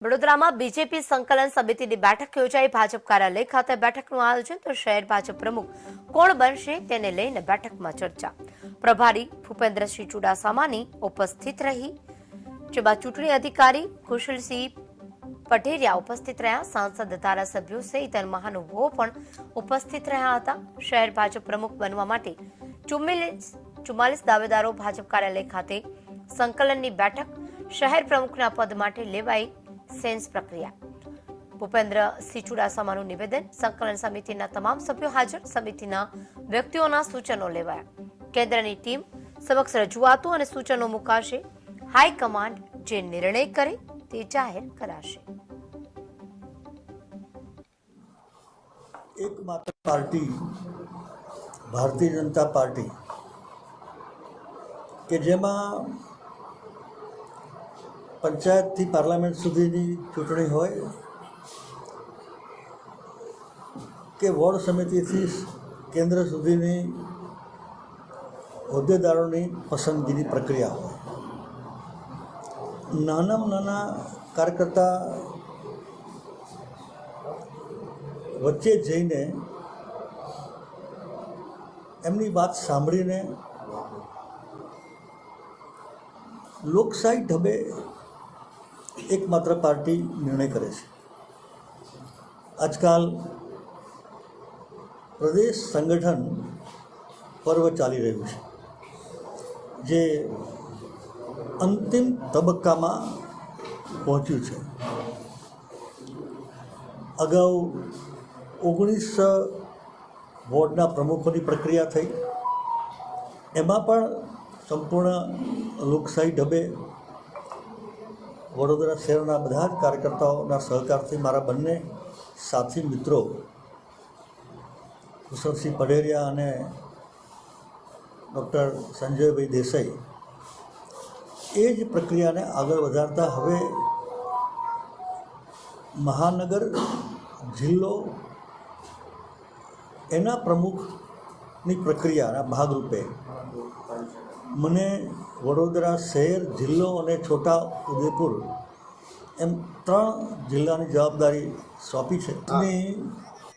વડોદરામાં બીજેપી સંકલન સમિતિની બેઠક યોજાઈ. ભાજપ કાર્યાલય ખાતે બેઠકનું આયોજન. તો શહેર ભાજપ પ્રમુખ કોણ બનશે તેને લઈને બેઠકમાં ચર્ચા. પ્રભારી ભૂપેન્દ્રસિંહ ચુડાસમાની ઉપસ્થિત રહી, જેમાં ચૂંટણી અધિકારી કુશલસિંહ પટેરિયા ઉપસ્થિત રહ્યા. સાંસદ, ધારાસભ્યો સહિત મહાનુભાવો પણ ઉપસ્થિત રહ્યા હતા. શહેર ભાજપ પ્રમુખ બનવા માટે 44 દાવેદારો ભાજપ કાર્યાલય ખાતે સંકલનની બેઠક. શહેર પ્રમુખના પદ માટે લેવાઈ સેન્સ પ્રક્રિયા. ભૂપેન્દ્રસિંહ ચુડાસમાનું નિવેદન. સંકલન સમિતિના તમામ સભ્યો હાજર. સમિતિના વ્યક્તિઓના સૂચનો લેવાયા. કેન્દ્રની ટીમ સમક્ષ રજૂઆતો અને સૂચનો મુકાશે. હાઈકમાન્ડ જે નિર્ણય કરે તે જાહેર કરાશે. એકમાત્ર પાર્ટી ભારતીય જનતા પાર્ટી કે જેમાં પંચાયતથી પાર્લામેન્ટ સુધીની ચૂંટણી હોય કે વોર્ડ સમિતિથી કેન્દ્ર સુધીની હોદ્દેદારોની પસંદગીની પ્રક્રિયા હોય. નાનામાં નાના કાર્યકર્તા વચ્ચે જઈને એમની વાત સાંભળીને લોકશાહી ઢબે એકમાત્ર પાર્ટી નિર્ણય કરે છે. આજકાલ પ્રદેશ સંગઠન પર્વ ચાલી રહ્યું છે, જે અંતિમ તબક્કામાં પહોંચ્યું છે. અગાઉ 19 વોર્ડના પ્રમુખોની પ્રક્રિયા થઈ. એમાં પણ સંપૂર્ણ લોકશાહી ઢબે વડોદરા શહેરના બધા જ કાર્યકર્તાઓના સહકારથી મારા બંને સાથી મિત્રો કુશલસિંહ પટેરિયા અને ડૉક્ટર સંજયભાઈ દેસાઈ એ જ પ્રક્રિયાને આગળ વધારતા હવે મહાનગર, જિલ્લો એના પ્રમુખની પ્રક્રિયાના ભાગરૂપે મને વડોદરા શહેર, જિલ્લો અને છોટા ઉદેપુર એમ 3 જિલ્લાની જવાબદારી સોંપી છે. અને